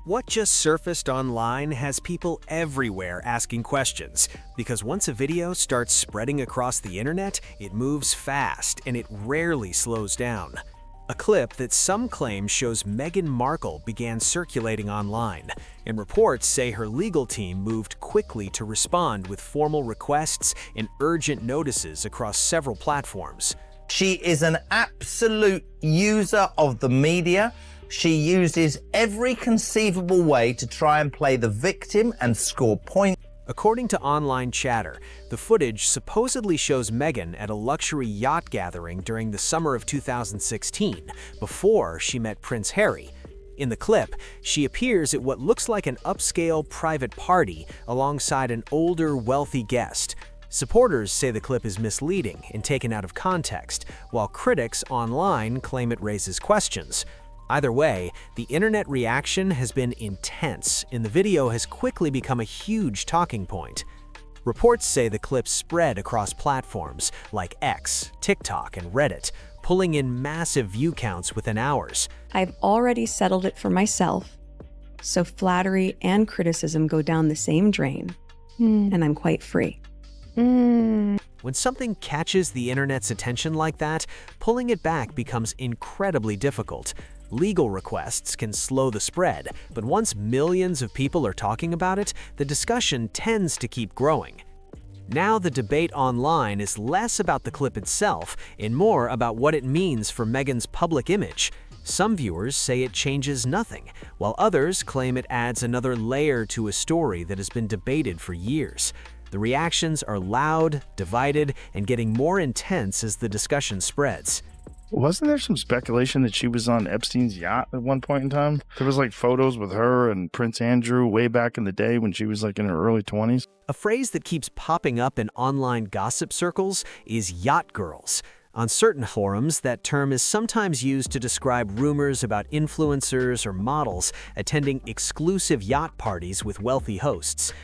What just surfaced online has people everywhere asking questions, because once a video starts spreading across the internet, it moves fast and it rarely slows down. A clip that some claim shows Meghan Markle began circulating online, and reports say her legal team moved quickly to respond with formal requests and urgent notices across several platforms. She is an absolute user of the media. She uses every conceivable way to try and play the victim and score points. According to online chatter, the footage supposedly shows Meghan at a luxury yacht gathering during the summer of 2016, before she met Prince Harry. In the clip, she appears at what looks like an upscale private party alongside an older, wealthy guest. Supporters say the clip is misleading and taken out of context, while critics online claim it raises questions. Either way, the internet reaction has been intense, and the video has quickly become a huge talking point. Reports say the clip spread across platforms like X, TikTok, and Reddit, pulling in massive view counts within hours. I've already settled it for myself, so flattery and criticism go down the same drain, and I'm quite free. When something catches the internet's attention like that, pulling it back becomes incredibly difficult. Legal requests can slow the spread, but once millions of people are talking about it, the discussion tends to keep growing. Now the debate online is less about the clip itself and more about what it means for Meghan's public image. Some viewers say it changes nothing, while others claim it adds another layer to a story that has been debated for years. The reactions are loud, divided, and getting more intense as the discussion spreads. Wasn't there some speculation that she was on Epstein's yacht at one point in time? There was like photos with her and Prince Andrew way back in the day when she was like in her early 20s. A phrase that keeps popping up in online gossip circles is yacht girls. On certain forums, that term is sometimes used to describe rumors about influencers or models attending exclusive yacht parties with wealthy hosts.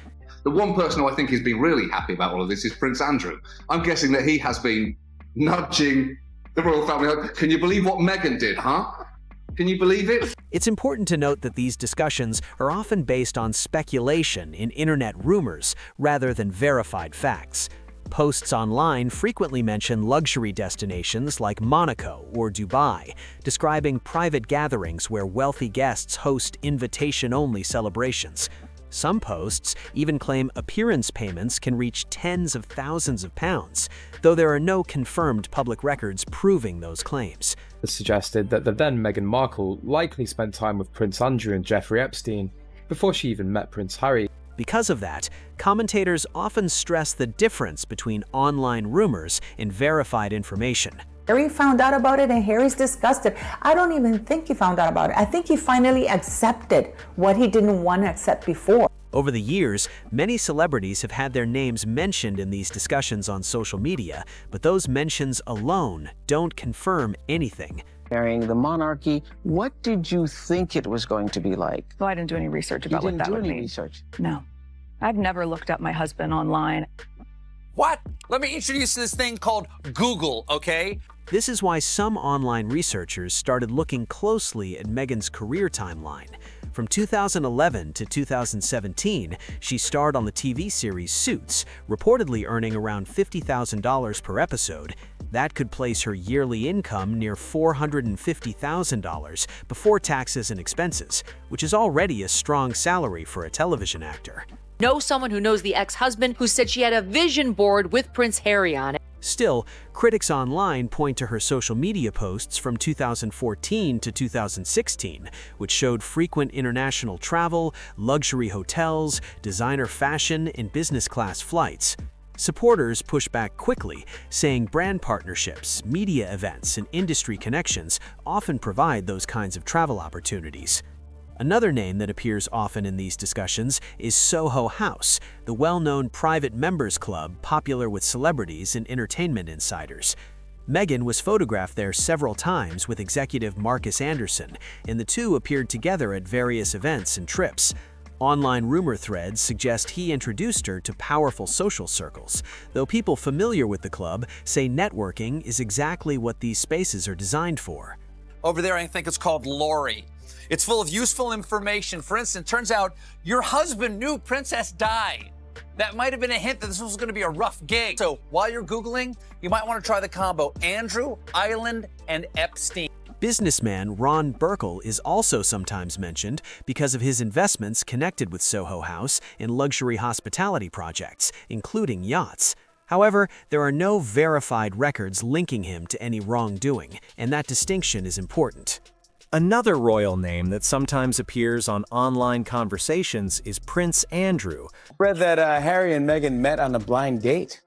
The one person who I think has been really happy about all of this is Prince Andrew. I'm guessing that he has been nudging the royal family. Can you believe what Meghan did, huh? Can you believe it? It's important to note that these discussions are often based on speculation in internet rumors rather than verified facts. Posts online frequently mention luxury destinations like Monaco or Dubai, describing private gatherings where wealthy guests host invitation-only celebrations. Some posts even claim appearance payments can reach tens of thousands of pounds, though there are no confirmed public records proving those claims. It suggested that the then Meghan Markle likely spent time with Prince Andrew and Jeffrey Epstein before she even met Prince Harry. Because of that, commentators often stress the difference between online rumors and verified information. Harry found out about it and Harry's disgusted. I don't even think he found out about it. I think he finally accepted what he didn't want to accept before. Over the years, many celebrities have had their names mentioned in these discussions on social media, but those mentions alone don't confirm anything. Marrying the monarchy, what did you think it was going to be like? Well, I didn't do any research about what that would mean. You didn't do any research? No. I've never looked up my husband online. What? Let me introduce this thing called Google, okay? This is why some online researchers started looking closely at Meghan's career timeline. From 2011 to 2017, she starred on the TV series Suits, reportedly earning around $50,000 per episode. That could place her yearly income near $450,000 before taxes and expenses, which is already a strong salary for a television actor. Know someone who knows the ex-husband who said she had a vision board with Prince Harry on it. Still, critics online point to her social media posts from 2014 to 2016, which showed frequent international travel, luxury hotels, designer fashion, and business-class flights. Supporters push back quickly, saying brand partnerships, media events, and industry connections often provide those kinds of travel opportunities. Another name that appears often in these discussions is Soho House, the well-known private members club popular with celebrities and entertainment insiders. Meghan was photographed there several times with executive Marcus Anderson, and the two appeared together at various events and trips. Online rumor threads suggest he introduced her to powerful social circles, though people familiar with the club say networking is exactly what these spaces are designed for. Over there, I think it's called Lori. It's full of useful information. For instance, turns out your husband knew Princess Di. That might have been a hint that this was going to be a rough gig. So while you're Googling, you might want to try the combo Andrew, Island, and Epstein. Businessman Ron Burkle is also sometimes mentioned because of his investments connected with Soho House in luxury hospitality projects, including yachts. However, there are no verified records linking him to any wrongdoing, and that distinction is important. Another royal name that sometimes appears on online conversations is Prince Andrew. Read that Harry and Meghan met on a blind date.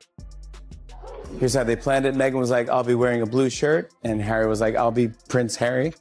Here's how they planned it. Meghan was like, I'll be wearing a blue shirt. And Harry was like, I'll be Prince Harry.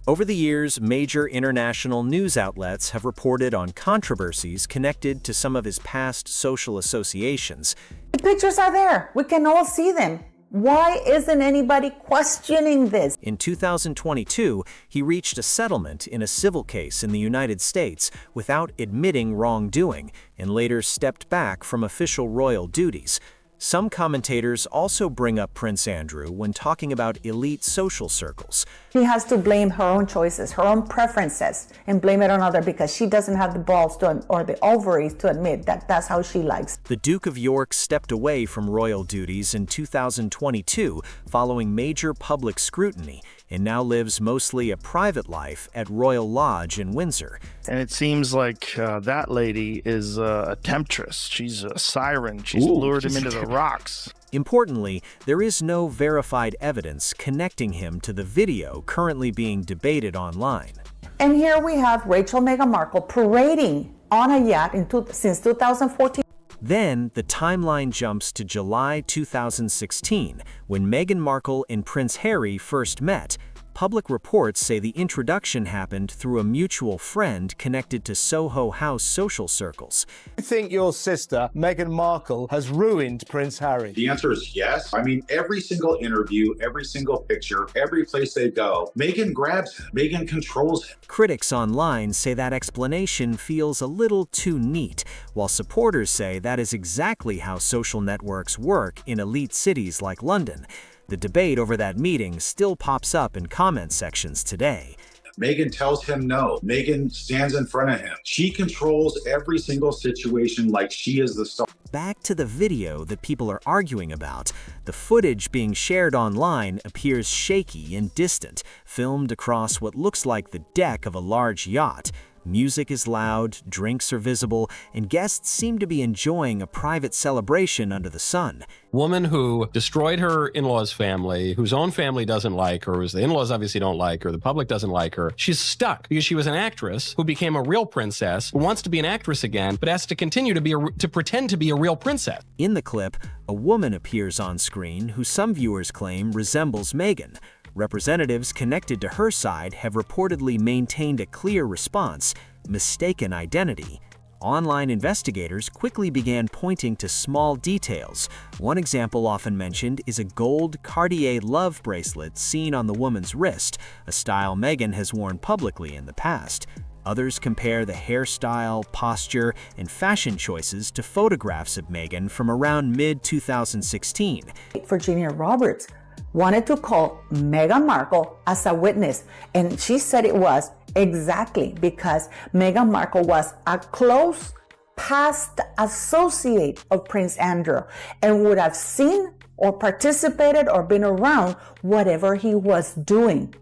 Over the years, major international news outlets have reported on controversies connected to some of his past social associations. The pictures are there. We can all see them. Why isn't anybody questioning this? In 2022, he reached a settlement in a civil case in the United States without admitting wrongdoing and later stepped back from official royal duties. Some commentators also bring up Prince Andrew when talking about elite social circles. She has to blame her own choices, her own preferences, and blame it on others because she doesn't have the balls or the ovaries to admit that that's how she likes. The Duke of York stepped away from royal duties in 2022 following major public scrutiny and now lives mostly a private life at Royal Lodge in Windsor. And it seems like that lady is a temptress. She's a siren. She's lured him into the rocks. Importantly, there is no verified evidence connecting him to the video currently being debated online. And here we have Rachel Meghan Markle parading on a yacht since 2014. Then, the timeline jumps to July 2016, when Meghan Markle and Prince Harry first met. Public reports say the introduction happened through a mutual friend connected to Soho House social circles. You think your sister, Meghan Markle, has ruined Prince Harry? The answer is yes. I mean, every single interview, every single picture, every place they go, Meghan grabs him. Meghan controls him. Critics online say that explanation feels a little too neat, while supporters say that is exactly how social networks work in elite cities like London. The debate over that meeting still pops up in comment sections today. Meghan tells him no. Meghan stands in front of him. She controls every single situation like she is the star. Back to the video that people are arguing about. The footage being shared online appears shaky and distant, filmed across what looks like the deck of a large yacht. Music is loud, drinks are visible, and guests seem to be enjoying a private celebration under the sun. Woman who destroyed her in-laws' family, whose own family doesn't like her, whose the in-laws obviously don't like her, the public doesn't like her. She's stuck because she was an actress who became a real princess, who wants to be an actress again, but has to continue to pretend to be a real princess. In the clip, a woman appears on screen who some viewers claim resembles Meghan. Representatives connected to her side have reportedly maintained a clear response: mistaken identity. Online investigators quickly began pointing to small details. One example often mentioned is a gold Cartier love bracelet seen on the woman's wrist, a style Meghan has worn publicly in the past. Others compare the hairstyle, posture, and fashion choices to photographs of Meghan from around mid-2016. Virginia Roberts wanted to call Meghan Markle as a witness, and she said it was exactly because Meghan Markle was a close past associate of Prince Andrew and would have seen or participated or been around whatever he was doing.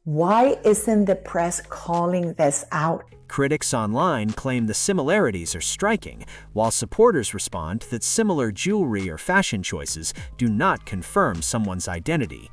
Why isn't the press calling this out? Critics online claim the similarities are striking, while supporters respond that similar jewelry or fashion choices do not confirm someone's identity.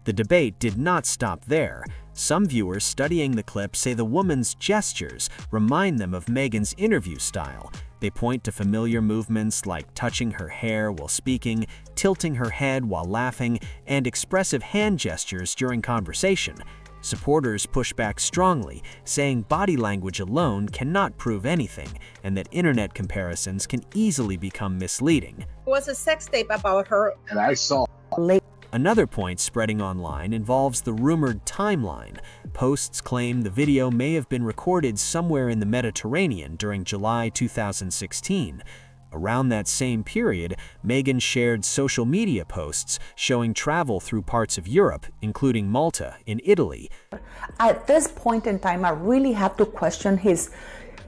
The debate did not stop there. Some viewers studying the clip say the woman's gestures remind them of Meghan's interview style. They point to familiar movements like touching her hair while speaking, tilting her head while laughing, and expressive hand gestures during conversation. Supporters push back strongly, saying body language alone cannot prove anything, and that internet comparisons can easily become misleading. It was a sex tape about her. And I saw. Another point spreading online involves the rumored timeline. Posts claim the video may have been recorded somewhere in the Mediterranean during July 2016. Around that same period, Meghan shared social media posts showing travel through parts of Europe, including Malta in Italy. At this point in time, I really have to question his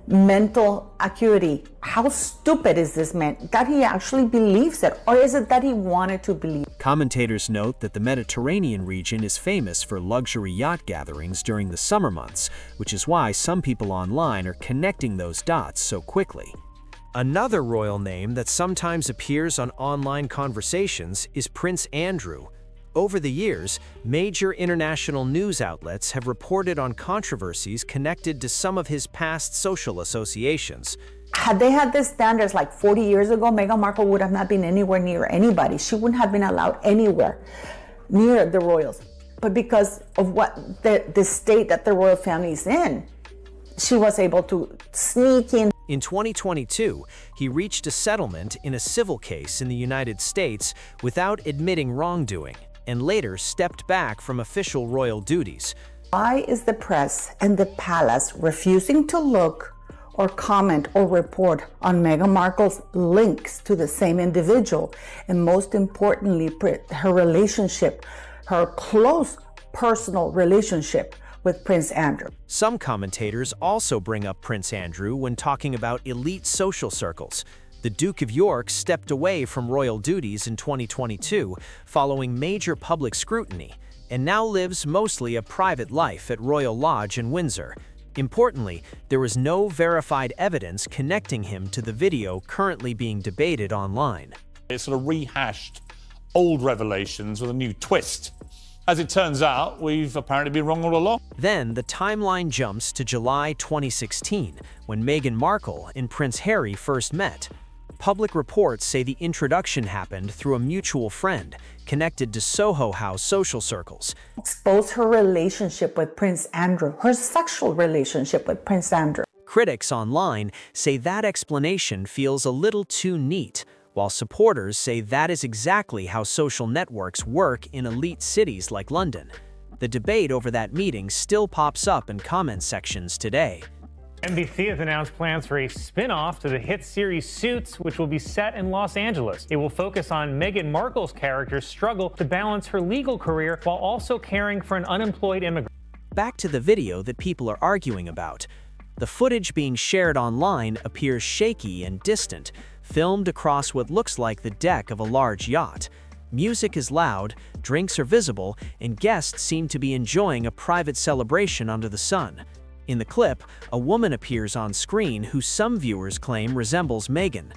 mental acuity. How stupid is this man that he actually believes it? Or is it that he wanted to believe? Commentators note that the Mediterranean region is famous for luxury yacht gatherings during the summer months, which is why some people online are connecting those dots so quickly. Another royal name that sometimes appears on online conversations is Prince Andrew. Over the years, major international news outlets have reported on controversies connected to some of his past social associations. Had they had these standards like 40 years ago, Meghan Markle would have not been anywhere near anybody. She wouldn't have been allowed anywhere near the royals. But because of what the state that the royal family is in, she was able to sneak in. In 2022, he reached a settlement in a civil case in the United States without admitting wrongdoing, and later stepped back from official royal duties. Why is the press and the palace refusing to look or comment or report on Meghan Markle's links to the same individual, and most importantly, her relationship, her close personal relationship with Prince Andrew? Some commentators also bring up Prince Andrew when talking about elite social circles. The Duke of York stepped away from royal duties in 2022 following major public scrutiny, and now lives mostly a private life at Royal Lodge in Windsor. Importantly, there was no verified evidence connecting him to the video currently being debated online. It sort of rehashed old revelations with a new twist. As it turns out, we've apparently been wrong all along. Then the timeline jumps to July 2016, when Meghan Markle and Prince Harry first met. Public reports say the introduction happened through a mutual friend connected to Soho House social circles. Expose her relationship with Prince Andrew, her sexual relationship with Prince Andrew. Critics online say that explanation feels a little too neat, while supporters say that is exactly how social networks work in elite cities like London. The debate over that meeting still pops up in comment sections today. NBC has announced plans for a spin-off to the hit series Suits, which will be set in Los Angeles. It will focus on Meghan Markle's character's struggle to balance her legal career while also caring for an unemployed immigrant. Back to the video that people are arguing about. The footage being shared online appears shaky and distant, filmed across what looks like the deck of a large yacht. Music is loud, drinks are visible, and guests seem to be enjoying a private celebration under the sun. In the clip, a woman appears on screen who some viewers claim resembles Meghan.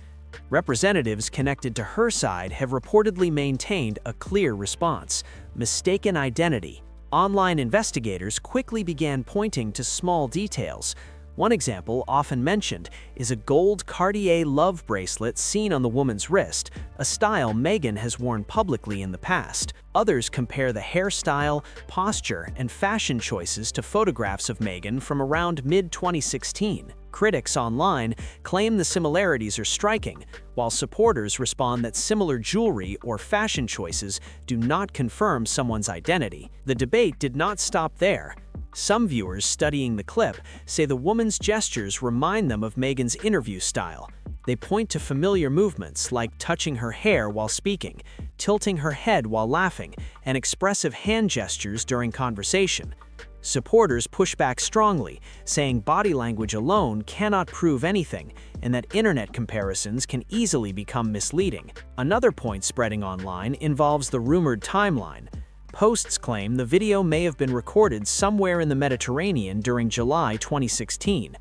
Representatives connected to her side have reportedly maintained a clear response: mistaken identity. Online investigators quickly began pointing to small details. One example often mentioned is a gold Cartier love bracelet seen on the woman's wrist, a style Meghan has worn publicly in the past. Others compare the hairstyle, posture, and fashion choices to photographs of Meghan from around mid-2016. Critics online claim the similarities are striking, while supporters respond that similar jewelry or fashion choices do not confirm someone's identity. The debate did not stop there. Some viewers studying the clip say the woman's gestures remind them of Meghan's interview style. They point to familiar movements like touching her hair while speaking, tilting her head while laughing, and expressive hand gestures during conversation. Supporters push back strongly, saying body language alone cannot prove anything, and that internet comparisons can easily become misleading. Another point spreading online involves the rumored timeline. Posts claim the video may have been recorded somewhere in the Mediterranean during July 2016.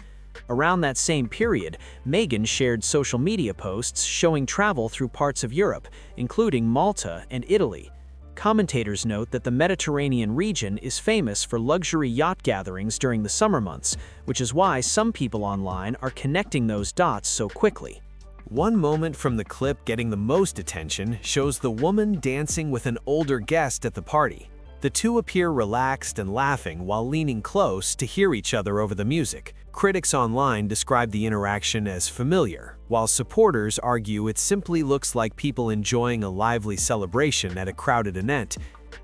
Around that same period, Meghan shared social media posts showing travel through parts of Europe, including Malta and Italy. Commentators note that the Mediterranean region is famous for luxury yacht gatherings during the summer months, which is why some people online are connecting those dots so quickly. One moment from the clip getting the most attention shows the woman dancing with an older guest at the party. The two appear relaxed and laughing while leaning close to hear each other over the music. Critics online describe the interaction as familiar, while supporters argue it simply looks like people enjoying a lively celebration at a crowded event.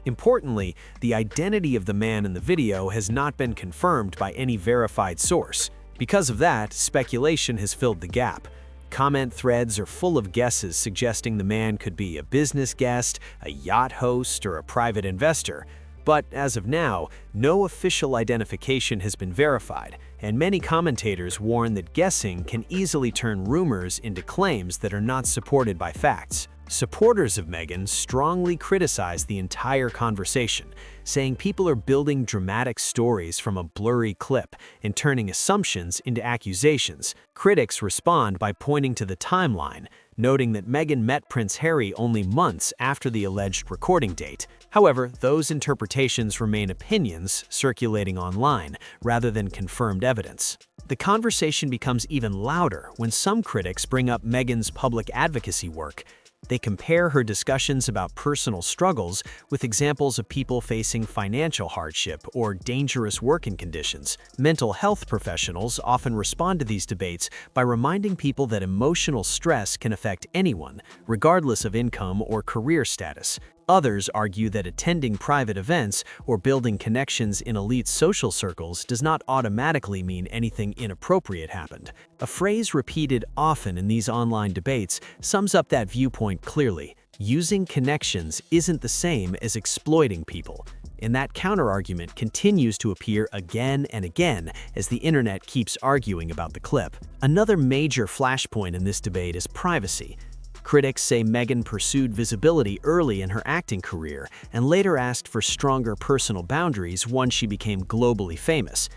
Importantly, the identity of the man in the video has not been confirmed by any verified source. Because of that, speculation has filled the gap. Comment threads are full of guesses suggesting the man could be a business guest, a yacht host, or a private investor. But as of now, no official identification has been verified, and many commentators warn that guessing can easily turn rumors into claims that are not supported by facts. Supporters of Meghan strongly criticize the entire conversation, saying people are building dramatic stories from a blurry clip and turning assumptions into accusations. Critics respond by pointing to the timeline, noting that Meghan met Prince Harry only months after the alleged recording date. However, those interpretations remain opinions circulating online rather than confirmed evidence. The conversation becomes even louder when some critics bring up Meghan's public advocacy work. They compare her discussions about personal struggles with examples of people facing financial hardship or dangerous working conditions. Mental health professionals often respond to these debates by reminding people that emotional stress can affect anyone, regardless of income or career status. Others argue that attending private events or building connections in elite social circles does not automatically mean anything inappropriate happened. A phrase repeated often in these online debates sums up that viewpoint clearly. Using connections isn't the same as exploiting people. And that counterargument continues to appear again and again as the internet keeps arguing about the clip. Another major flashpoint in this debate is privacy. Critics say Meghan pursued visibility early in her acting career and later asked for stronger personal boundaries once she became globally famous.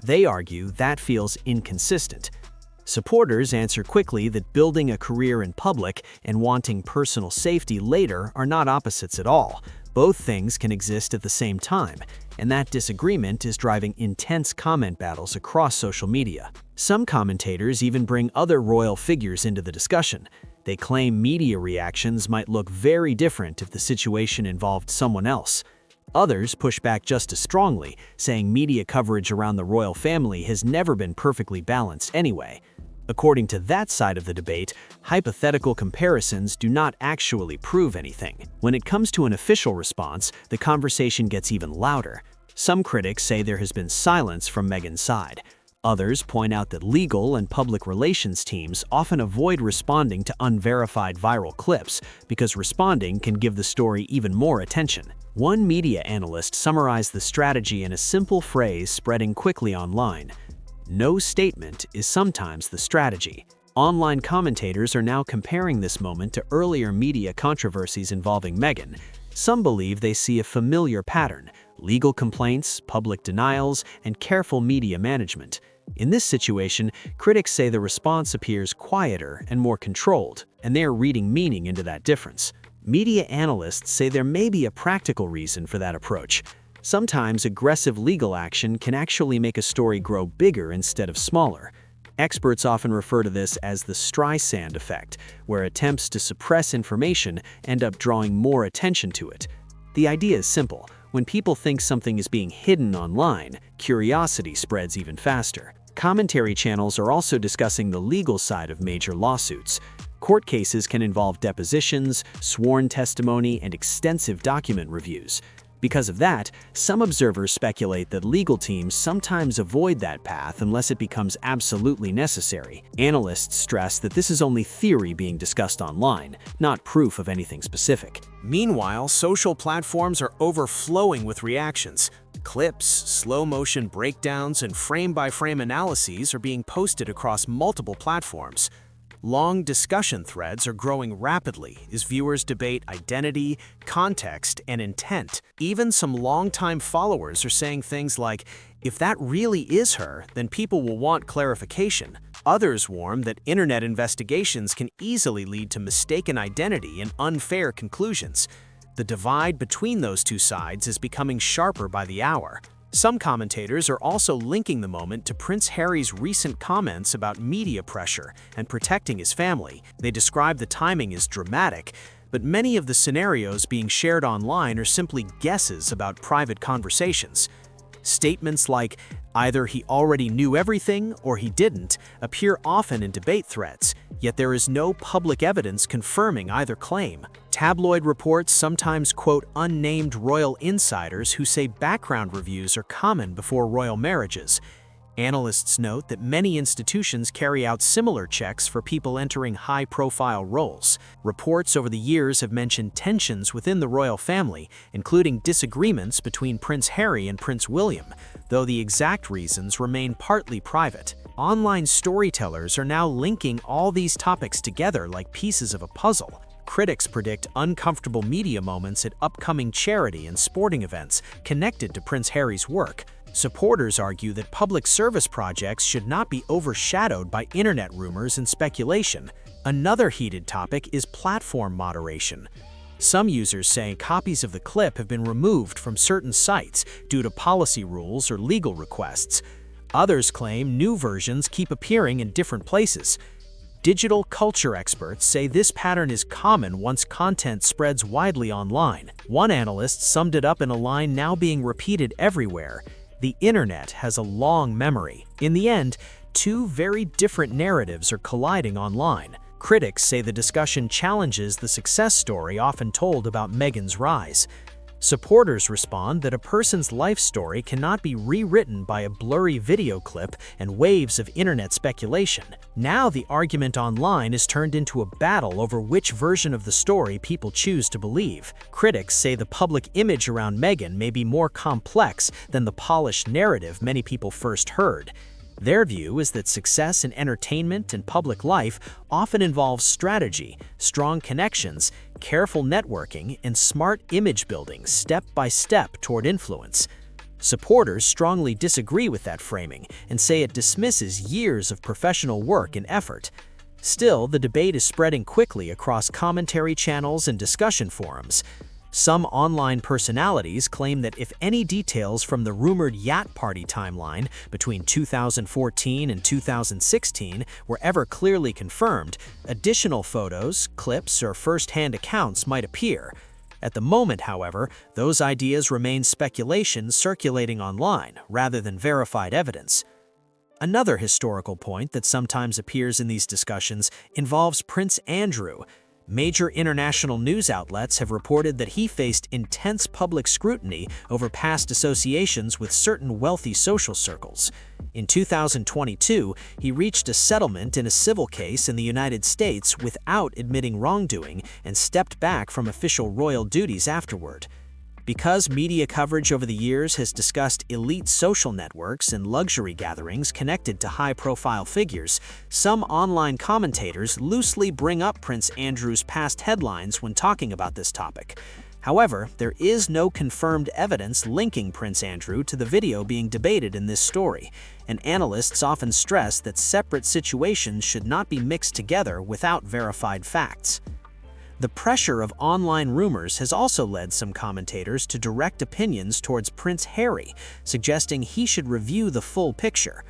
They argue that feels inconsistent. Supporters answer quickly that building a career in public and wanting personal safety later are not opposites at all. Both things can exist at the same time, and that disagreement is driving intense comment battles across social media. Some commentators even bring other royal figures into the discussion. They claim media reactions might look very different if the situation involved someone else. Others push back just as strongly, saying media coverage around the royal family has never been perfectly balanced anyway. According to that side of the debate, hypothetical comparisons do not actually prove anything. When it comes to an official response, the conversation gets even louder. Some critics say there has been silence from Meghan's side. Others point out that legal and public relations teams often avoid responding to unverified viral clips because responding can give the story even more attention. One media analyst summarized the strategy in a simple phrase spreading quickly online: "No statement is sometimes the strategy." Online commentators are now comparing this moment to earlier media controversies involving Meghan. Some believe they see a familiar pattern: legal complaints, public denials, and careful media management. In this situation, critics say the response appears quieter and more controlled, and they are reading meaning into that difference. Media analysts say there may be a practical reason for that approach. Sometimes aggressive legal action can actually make a story grow bigger instead of smaller. Experts often refer to this as the Streisand effect, where attempts to suppress information end up drawing more attention to it. The idea is simple. When people think something is being hidden online, curiosity spreads even faster. Commentary channels are also discussing the legal side of major lawsuits. Court cases can involve depositions, sworn testimony, and extensive document reviews. Because of that, some observers speculate that legal teams sometimes avoid that path unless it becomes absolutely necessary. Analysts stress that this is only theory being discussed online, not proof of anything specific. Meanwhile, social platforms are overflowing with reactions. Clips, slow-motion breakdowns, and frame-by-frame analyses are being posted across multiple platforms. Long discussion threads are growing rapidly as viewers debate identity, context, and intent. Even some longtime followers are saying things like, "If that really is her, then people will want clarification." Others warn that internet investigations can easily lead to mistaken identity and unfair conclusions. The divide between those two sides is becoming sharper by the hour. Some commentators are also linking the moment to Prince Harry's recent comments about media pressure and protecting his family. They describe the timing as dramatic, but many of the scenarios being shared online are simply guesses about private conversations. Statements like, "Either he already knew everything or he didn't," appear often in debate threads, yet there is no public evidence confirming either claim. Tabloid reports sometimes quote unnamed royal insiders who say background reviews are common before royal marriages. Analysts note that many institutions carry out similar checks for people entering high-profile roles. Reports over the years have mentioned tensions within the royal family, including disagreements between Prince Harry and Prince William, though the exact reasons remain partly private. Online storytellers are now linking all these topics together like pieces of a puzzle. Critics predict uncomfortable media moments at upcoming charity and sporting events connected to Prince Harry's work. Supporters argue that public service projects should not be overshadowed by internet rumors and speculation. Another heated topic is platform moderation. Some users say copies of the clip have been removed from certain sites due to policy rules or legal requests. Others claim new versions keep appearing in different places. Digital culture experts say this pattern is common once content spreads widely online. One analyst summed it up in a line now being repeated everywhere: "The internet has a long memory." In the end, two very different narratives are colliding online. Critics say the discussion challenges the success story often told about Meghan's rise. Supporters respond that a person's life story cannot be rewritten by a blurry video clip and waves of internet speculation. Now the argument online is turned into a battle over which version of the story people choose to believe. Critics say the public image around Meghan may be more complex than the polished narrative many people first heard. Their view is that success in entertainment and public life often involves strategy, strong connections, careful networking, and smart image building step by step toward influence. Supporters strongly disagree with that framing and say it dismisses years of professional work and effort. Still, the debate is spreading quickly across commentary channels and discussion forums. Some online personalities claim that if any details from the rumored yacht party timeline between 2014 and 2016 were ever clearly confirmed, additional photos, clips, or first-hand accounts might appear. At the moment, however, those ideas remain speculation circulating online rather than verified evidence. Another historical point that sometimes appears in these discussions involves Prince Andrew. Major international news outlets have reported that he faced intense public scrutiny over past associations with certain wealthy social circles. In 2022, he reached a settlement in a civil case in the United States without admitting wrongdoing and stepped back from official royal duties afterward. Because media coverage over the years has discussed elite social networks and luxury gatherings connected to high-profile figures, some online commentators loosely bring up Prince Andrew's past headlines when talking about this topic. However, there is no confirmed evidence linking Prince Andrew to the video being debated in this story, and analysts often stress that separate situations should not be mixed together without verified facts. The pressure of online rumors has also led some commentators to direct opinions towards Prince Harry, suggesting he should review the full picture.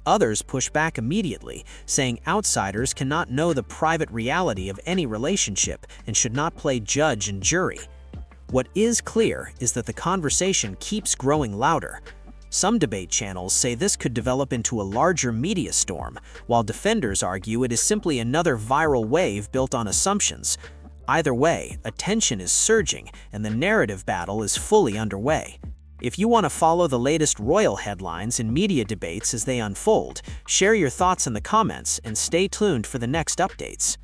Others push back immediately, saying outsiders cannot know the private reality of any relationship and should not play judge and jury. What is clear is that the conversation keeps growing louder. Some debate channels say this could develop into a larger media storm, while defenders argue it is simply another viral wave built on assumptions. Either way, attention is surging and the narrative battle is fully underway. If you want to follow the latest royal headlines and media debates as they unfold, share your thoughts in the comments and stay tuned for the next updates.